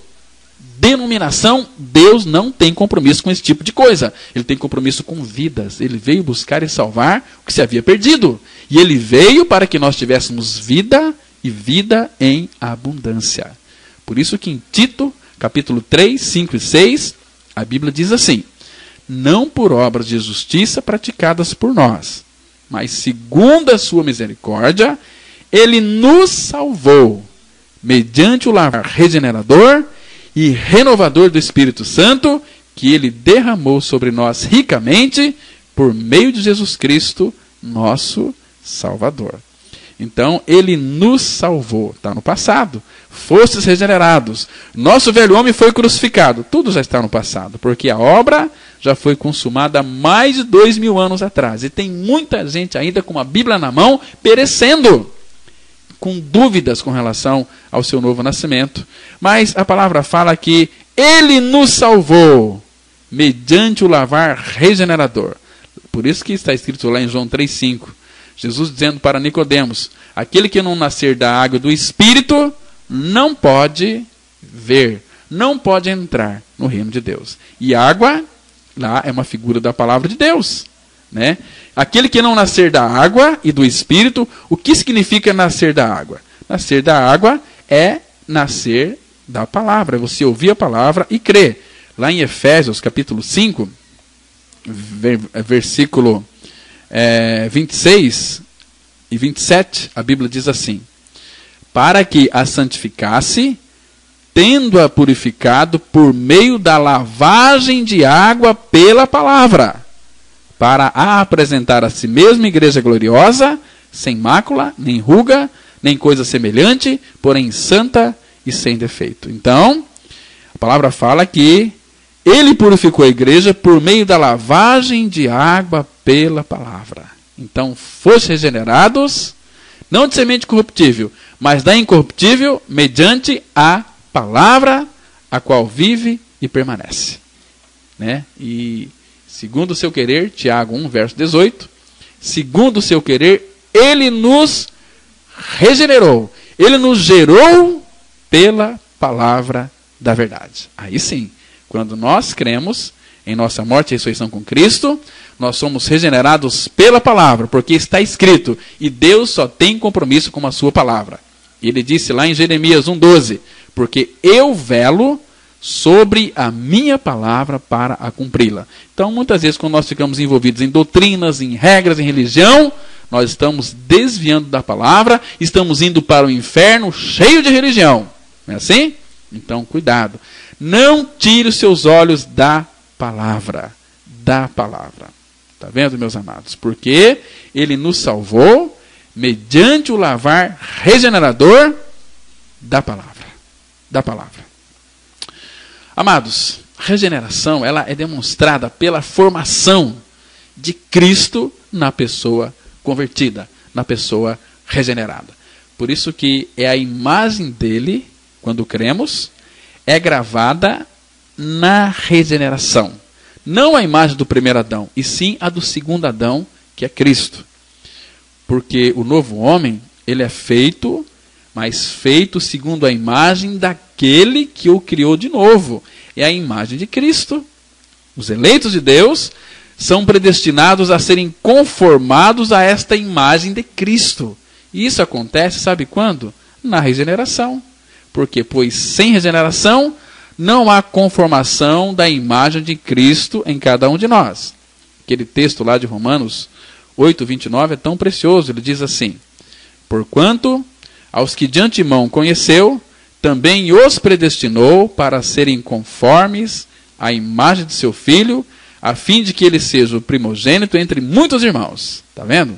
Denominação, Deus não tem compromisso com esse tipo de coisa. Ele tem compromisso com vidas. Ele veio buscar e salvar o que se havia perdido. E ele veio para que nós tivéssemos vida e vida em abundância. Por isso que em Tito, capítulo 3, 5 e 6, a Bíblia diz assim: não por obras de justiça praticadas por nós, mas segundo a sua misericórdia, ele nos salvou, mediante o lavar regenerador e renovador do Espírito Santo, que ele derramou sobre nós ricamente, por meio de Jesus Cristo, nosso Salvador. Então, ele nos salvou. Está no passado. Fostes regenerados. Nosso velho homem foi crucificado. Tudo já está no passado, porque a obra já foi consumada há mais de 2000 anos atrás. E tem muita gente ainda com a Bíblia na mão, perecendo, com dúvidas com relação ao seu novo nascimento. Mas a palavra fala que ele nos salvou, mediante o lavar regenerador. Por isso que está escrito lá em João 3,5. Jesus dizendo para Nicodemos: aquele que não nascer da água e do Espírito não pode ver, não pode entrar no reino de Deus. E água, lá é uma figura da palavra de Deus, né? Aquele que não nascer da água e do Espírito, o que significa nascer da água? Nascer da água é nascer da palavra, você ouvir a palavra e crer. Lá em Efésios capítulo 5, versículo 26 e 27, a Bíblia diz assim: para que a santificasse, tendo-a purificado por meio da lavagem de água pela palavra, para a apresentar a si mesma igreja gloriosa, sem mácula, nem ruga, nem coisa semelhante, porém santa e sem defeito. Então, a palavra fala que ele purificou a igreja por meio da lavagem de água pela palavra. Então, foste regenerados, não de semente corruptível, mas da incorruptível, mediante a palavra, a qual vive e permanece. Né? E segundo o seu querer, Tiago 1, verso 18, segundo o seu querer, ele nos regenerou, ele nos gerou pela palavra da verdade. Aí sim, quando nós cremos em nossa morte e ressurreição com Cristo, nós somos regenerados pela palavra, porque está escrito, e Deus só tem compromisso com a sua palavra. Ele disse lá em Jeremias 1,12, porque eu velo sobre a minha palavra para a cumpri-la. Então, muitas vezes, quando nós ficamos envolvidos em doutrinas, em regras, em religião, nós estamos desviando da palavra, estamos indo para o inferno cheio de religião. Não é assim? Então, cuidado. Não tire os seus olhos da palavra. Da palavra. Está vendo, meus amados? Porque ele nos salvou mediante o lavar regenerador da palavra. Da palavra. Amados, a regeneração ela é demonstrada pela formação de Cristo na pessoa convertida, na pessoa regenerada. Por isso que é a imagem dele, quando cremos, é gravada na regeneração. Não a imagem do primeiro Adão, e sim a do segundo Adão, que é Cristo. Porque o novo homem, ele é feito, mas feito segundo a imagem daquele que o criou de novo. É a imagem de Cristo. Os eleitos de Deus são predestinados a serem conformados a esta imagem de Cristo. E isso acontece, sabe quando? Na regeneração. Porque, pois, sem regeneração, não há conformação da imagem de Cristo em cada um de nós. Aquele texto lá de Romanos 8:29 é tão precioso. Ele diz assim: porquanto aos que de antemão conheceu, também os predestinou para serem conformes à imagem de seu Filho, a fim de que ele seja o primogênito entre muitos irmãos. Está vendo?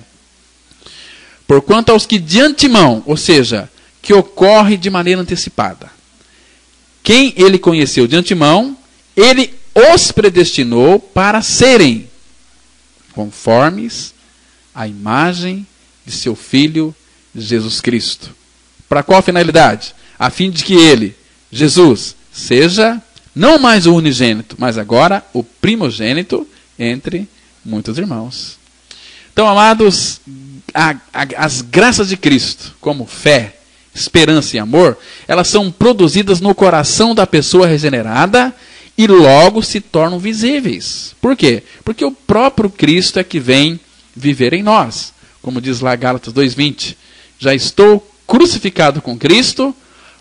Porquanto aos que de antemão, ou seja, que ocorre de maneira antecipada. Quem ele conheceu de antemão, ele os predestinou para serem conformes à imagem de seu Filho Jesus Cristo. Para qual finalidade? A fim de que ele, Jesus, seja não mais o unigênito, mas agora o primogênito entre muitos irmãos. Então, amados, as graças de Cristo, como fé, esperança e amor, elas são produzidas no coração da pessoa regenerada e logo se tornam visíveis. Por quê? Porque o próprio Cristo é que vem viver em nós. Como diz lá Gálatas 2:20, já estou crucificado com Cristo,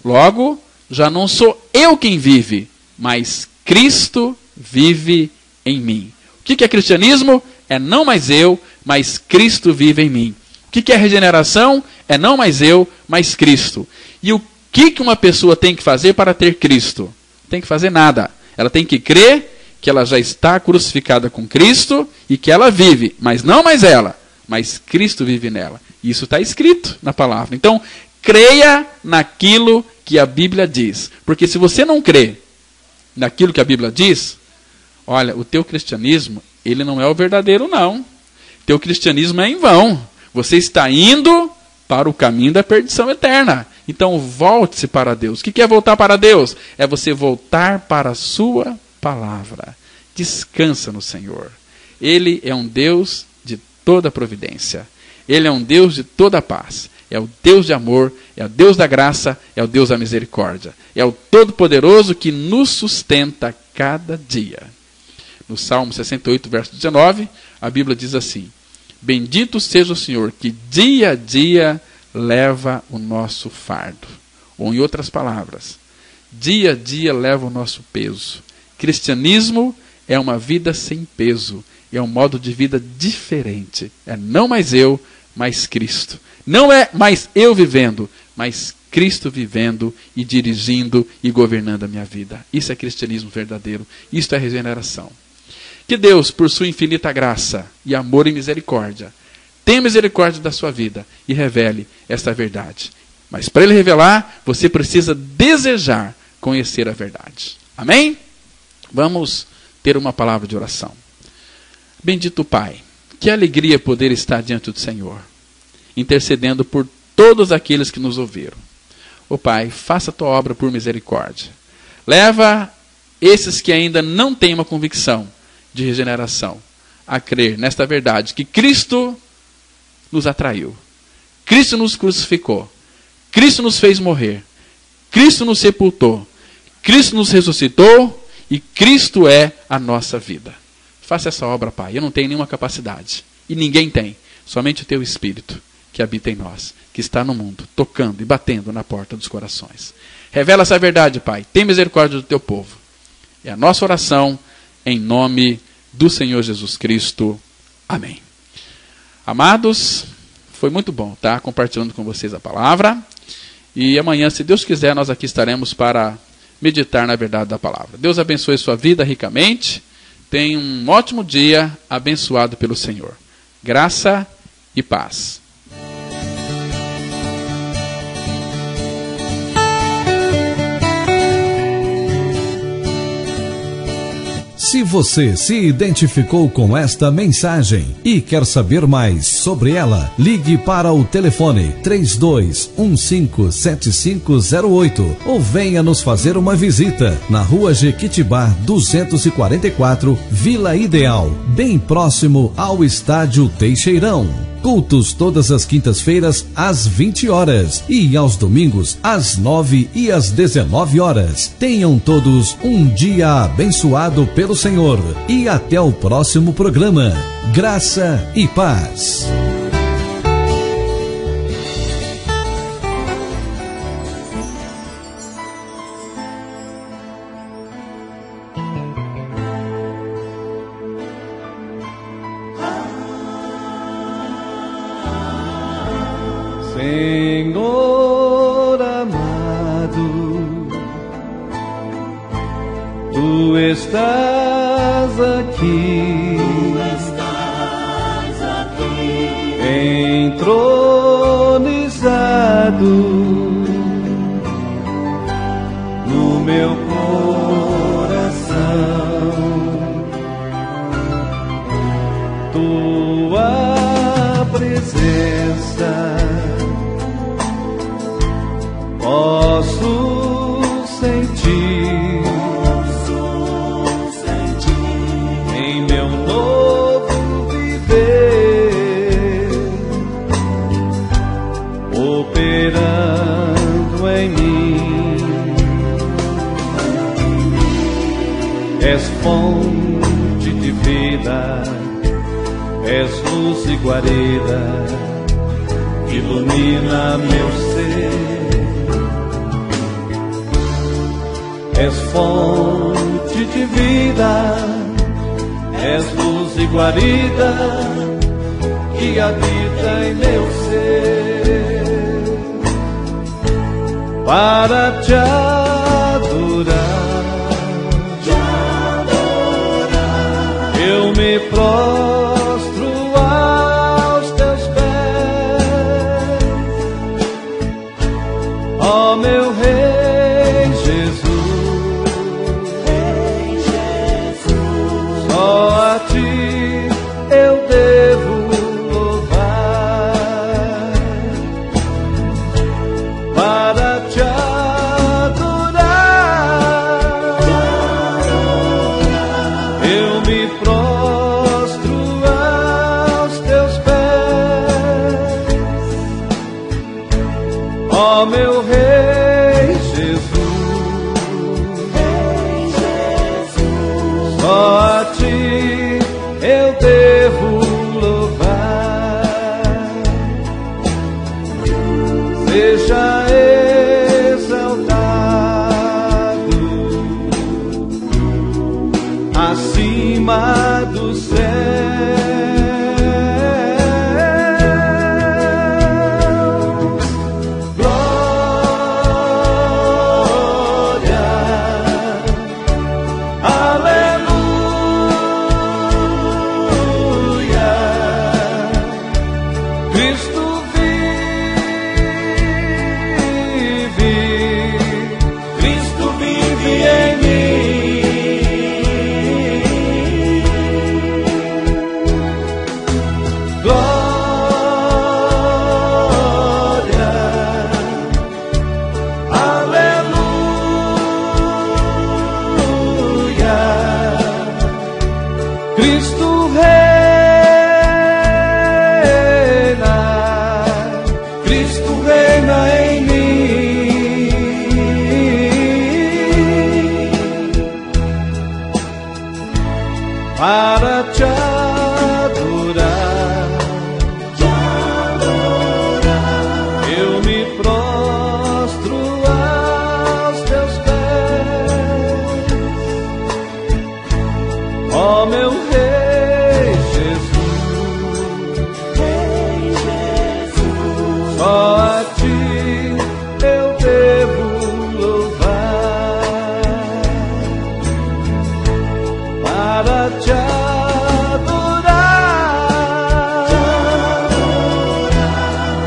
logo já não sou eu quem vive, mas Cristo vive em mim. O que é cristianismo? É não mais eu, mas Cristo vive em mim. O que é regeneração? É não mais eu, mas Cristo. E o que uma pessoa tem que fazer para ter Cristo? Não tem que fazer nada. Ela tem que crer que ela já está crucificada com Cristo e que ela vive, mas não mais ela, mas Cristo vive nela. Isso está escrito na palavra. Então, creia naquilo que a Bíblia diz. Porque se você não crê naquilo que a Bíblia diz, olha, o teu cristianismo, ele não é o verdadeiro, não. Teu cristianismo é em vão. Você está indo para o caminho da perdição eterna. Então, volte-se para Deus. O que é voltar para Deus? É você voltar para a sua palavra. Descansa no Senhor. Ele é um Deus de toda providência. Ele é um Deus de toda paz. É o Deus de amor, é o Deus da graça, é o Deus da misericórdia. É o Todo-Poderoso que nos sustenta cada dia. No Salmo 68, verso 19, a Bíblia diz assim: bendito seja o Senhor que dia a dia leva o nosso fardo. Ou em outras palavras, dia a dia leva o nosso peso. Cristianismo é uma vida sem peso. É um modo de vida diferente. É não mais eu, mas Cristo. Não é mais eu vivendo, mas Cristo vivendo e dirigindo e governando a minha vida. Isso é cristianismo verdadeiro. Isso é regeneração. Que Deus, por sua infinita graça e amor e misericórdia, tenha misericórdia da sua vida e revele esta verdade. Mas para Ele revelar, você precisa desejar conhecer a verdade. Amém? Vamos ter uma palavra de oração. Bendito Pai, que alegria poder estar diante do Senhor, intercedendo por todos aqueles que nos ouviram. Ó Pai, faça a tua obra por misericórdia. Leva esses que ainda não têm uma convicção de regeneração a crer nesta verdade, que Cristo nos atraiu, Cristo nos crucificou, Cristo nos fez morrer, Cristo nos sepultou, Cristo nos ressuscitou e Cristo é a nossa vida. Faça essa obra, Pai. Eu não tenho nenhuma capacidade e ninguém tem, somente o Teu Espírito que habita em nós, que está no mundo, tocando e batendo na porta dos corações. Revela essa verdade, Pai. Tem misericórdia do Teu povo. É a nossa oração em nome do Senhor Jesus Cristo. Amém. Amados, foi muito bom estar compartilhando com vocês a palavra. E amanhã, se Deus quiser, nós aqui estaremos para meditar na verdade da palavra. Deus abençoe sua vida ricamente. Tenha um ótimo dia abençoado pelo Senhor. Graça e paz. Se você se identificou com esta mensagem e quer saber mais sobre ela, ligue para o telefone 32157508 ou venha nos fazer uma visita na Rua Jequitibá 244, Vila Ideal, bem próximo ao Estádio Teixeirão. Cultos todas as quintas-feiras às 20 horas e aos domingos às 9 e às 19 horas. Tenham todos um dia abençoado pelo Senhor e até o próximo programa. Graça e paz. estás aqui, entronizado no meu coração. Tua presença posso sentir em meu novo viver, operando em mim. És fonte de vida, és luz e guarida, ilumina meu ser. És fonte de vida, és luz e guarida, que habita em meu ser. Para te adorar, eu me prostro aos teus pés, ó meu Rei Jesus. Só a ti eu devo louvar, para te adorar. Eu me prostro aos teus pés, ó meu Rei Jesus. Só a ti eu devo louvar. Seja exaltado acima do céu. Cristo reina em mim. Para te adorar, eu me prostro aos teus pés, ó meu Rei Jesus. Só a ti eu devo louvar, para te adorar.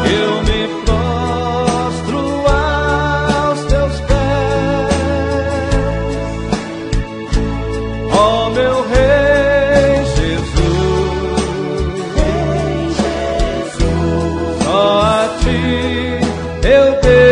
Eu me prostro aos teus pés, ó meu Rei Jesus. Só a ti eu devo